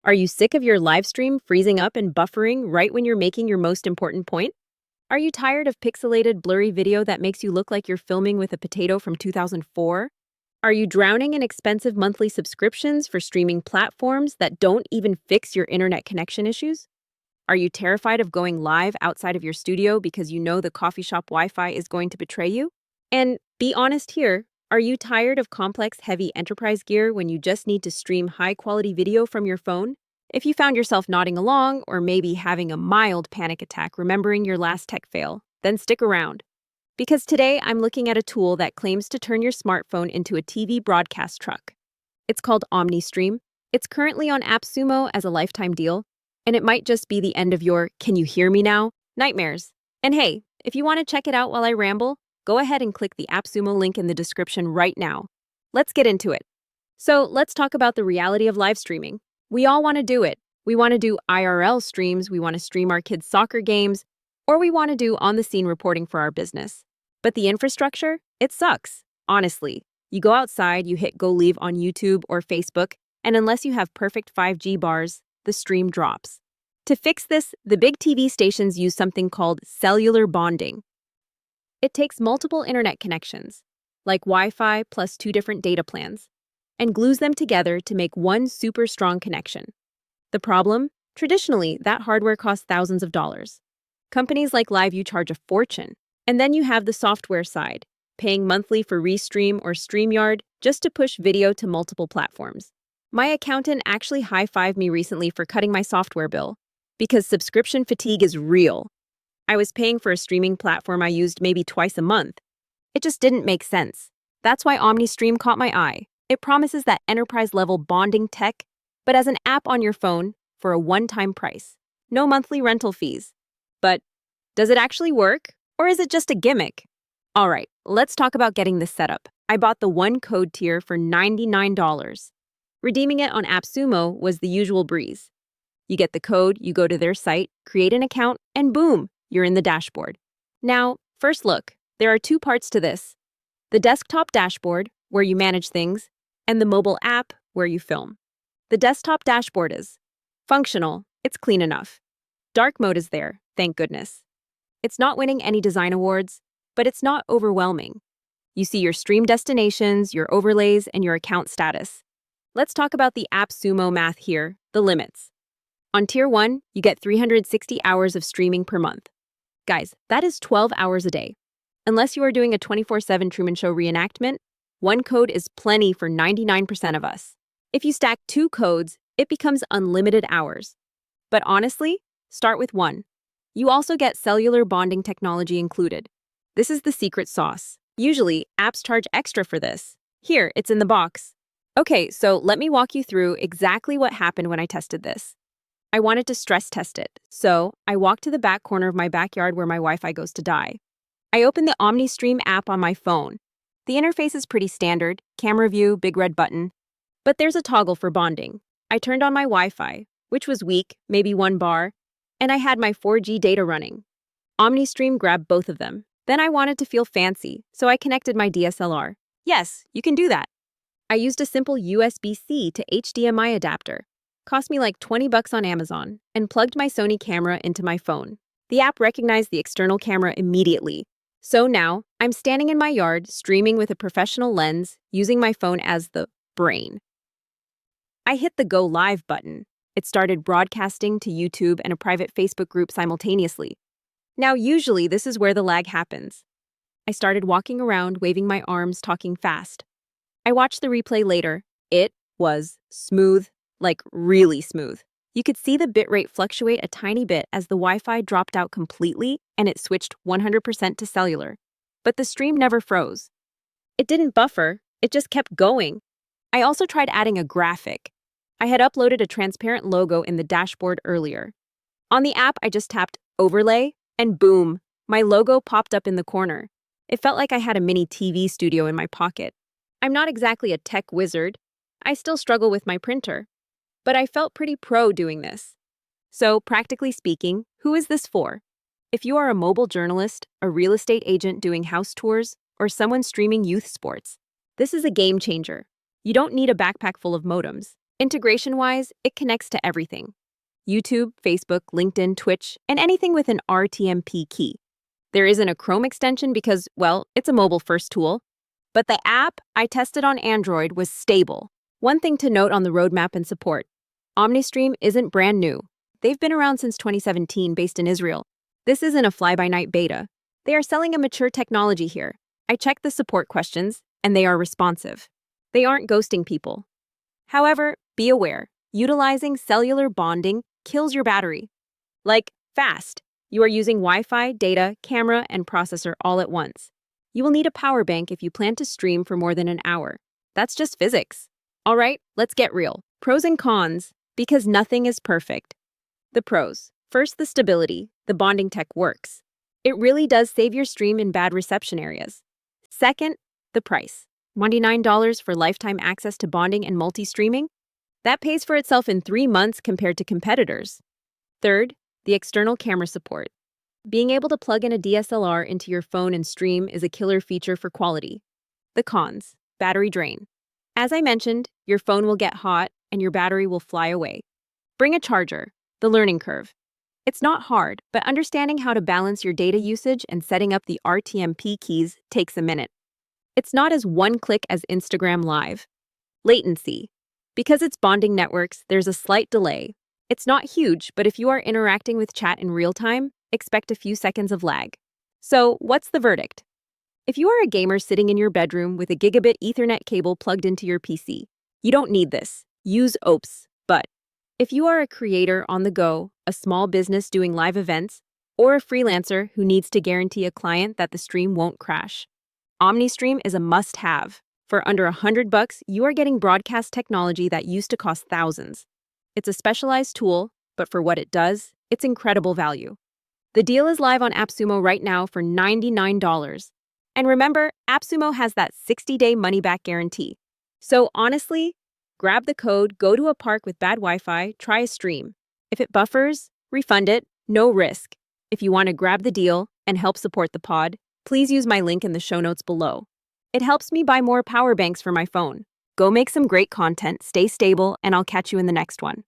Are you sick of your live stream freezing up and buffering right when you're making your most important point? Are you tired of pixelated, blurry video that makes you look like you're filming with a potato from 2004? Are you drowning in expensive monthly subscriptions for streaming platforms that don't even fix your internet connection issues? Are you terrified of going live outside of your studio because you know the coffee shop Wi-Fi is going to betray you? And be honest here, are you tired of complex, heavy enterprise gear when you just need to stream high-quality video from your phone? If you found yourself nodding along or maybe having a mild panic attack remembering your last tech fail, then stick around. Because today I'm looking at a tool that claims to turn your smartphone into a TV broadcast truck. It's called Omnistream. It's currently on AppSumo as a lifetime deal, and it might just be the end of your "can you hear me now" nightmares. And hey, if you want to check it out while I ramble, go ahead and click the AppSumo link in the description right now. Let's get into it. So let's talk about the reality of live streaming. We all want to do it. We want to do IRL streams, we want to stream our kids' soccer games, or we want to do on-the-scene reporting for our business. But the infrastructure? It sucks. Honestly. You go outside, you hit go live on YouTube or Facebook, and unless you have perfect 5G bars, the stream drops. To fix this, the big TV stations use something called cellular bonding. It takes multiple internet connections, like Wi-Fi plus 2 different data plans, and glues them together to make one super strong connection. The problem? Traditionally, that hardware costs thousands of dollars. Companies like LiveU charge a fortune. And then you have the software side, paying monthly for Restream or StreamYard just to push video to multiple platforms. My accountant actually high-fived me recently for cutting my software bill, because subscription fatigue is real. I was paying for a streaming platform I used maybe twice a month. It just didn't make sense. That's why Omnistream caught my eye. It promises that enterprise-level bonding tech, but as an app on your phone for a one-time price. No monthly rental fees. But does it actually work? Or is it just a gimmick? All right, let's talk about getting this set up. I bought the one code tier for $99. Redeeming it on AppSumo was the usual breeze. You get the code, you go to their site, create an account, and boom, you're in the dashboard. Now, first look, there are 2 parts to this. The desktop dashboard, where you manage things, and the mobile app, where you film. The desktop dashboard is functional, it's clean enough. Dark mode is there, thank goodness. It's not winning any design awards, but it's not overwhelming. You see your stream destinations, your overlays, and your account status. Let's talk about the AppSumo math here, the limits. On Tier 1, you get 360 hours of streaming per month. Guys, that is 12 hours a day. Unless you are doing a 24/7 Truman Show reenactment, one code is plenty for 99% of us. If you stack 2 codes, it becomes unlimited hours. But honestly, start with 1. You also get cellular bonding technology included. This is the secret sauce. Usually, apps charge extra for this. Here, it's in the box. Okay, so let me walk you through exactly what happened when I tested this. I wanted to stress test it, so I walked to the back corner of my backyard where my Wi-Fi goes to die. I opened the Omnistream app on my phone. The interface is pretty standard, camera view, big red button. But there's a toggle for bonding. I turned on my Wi-Fi, which was weak, maybe 1 bar, and I had my 4G data running. Omnistream grabbed both of them. Then I wanted to feel fancy, so I connected my DSLR. Yes, you can do that. I used a simple USB-C to HDMI adapter. Cost me like $20 on Amazon, and plugged my Sony camera into my phone. The app recognized the external camera immediately. So now, I'm standing in my yard, streaming with a professional lens, using my phone as the brain. I hit the Go Live button. It started broadcasting to YouTube and a private Facebook group simultaneously. Now, usually, this is where the lag happens. I started walking around, waving my arms, talking fast. I watched the replay later. It was smooth, like really smooth. You could see the bitrate fluctuate a tiny bit as the Wi-Fi dropped out completely and it switched 100% to cellular. But the stream never froze. It didn't buffer, it just kept going. I also tried adding a graphic. I had uploaded a transparent logo in the dashboard earlier. On the app, I just tapped Overlay, and boom, my logo popped up in the corner. It felt like I had a mini TV studio in my pocket. I'm not exactly a tech wizard. I still struggle with my printer. But I felt pretty pro doing this. So, practically speaking, who is this for? If you are a mobile journalist, a real estate agent doing house tours, or someone streaming youth sports, this is a game changer. You don't need a backpack full of modems. Integration-wise, it connects to everything: YouTube, Facebook, LinkedIn, Twitch, and anything with an RTMP key. There isn't a Chrome extension because, well, it's a mobile-first tool. But the app I tested on Android was stable. One thing to note on the roadmap and support: Omnistream isn't brand new. They've been around since 2017, based in Israel. This isn't a fly-by-night beta. They are selling a mature technology here. I checked the support questions, and they are responsive. They aren't ghosting people. However, be aware, utilizing cellular bonding kills your battery. Like, fast. You are using Wi-Fi, data, camera, and processor all at once. You will need a power bank if you plan to stream for more than an hour. That's just physics. All right, let's get real. Pros and cons, because nothing is perfect. The pros. First, the stability. The bonding tech works. It really does save your stream in bad reception areas. Second, the price. $99 for lifetime access to bonding and multi-streaming? That pays for itself in 3 months compared to competitors. Third, the external camera support. Being able to plug in a DSLR into your phone and stream is a killer feature for quality. The cons. Battery drain. As I mentioned, your phone will get hot and your battery will fly away. Bring a charger. The learning curve. It's not hard, but understanding how to balance your data usage and setting up the RTMP keys takes a minute. It's not as one-click as Instagram Live. Latency. Because it's bonding networks, there's a slight delay. It's not huge, but if you are interacting with chat in real time, expect a few seconds of lag. So, what's the verdict? If you are a gamer sitting in your bedroom with a gigabit Ethernet cable plugged into your PC, you don't need this. Use OPS. But if you are a creator on the go, a small business doing live events, or a freelancer who needs to guarantee a client that the stream won't crash, Omnistream is a must-have. For under $100, you are getting broadcast technology that used to cost thousands. It's a specialized tool, but for what it does, it's incredible value. The deal is live on AppSumo right now for $99. And remember, AppSumo has that 60-day money-back guarantee. So honestly, grab the code, go to a park with bad Wi-Fi, try a stream. If it buffers, refund it, no risk. If you want to grab the deal and help support the pod, please use my link in the show notes below. It helps me buy more power banks for my phone. Go make some great content, stay stable, and I'll catch you in the next one.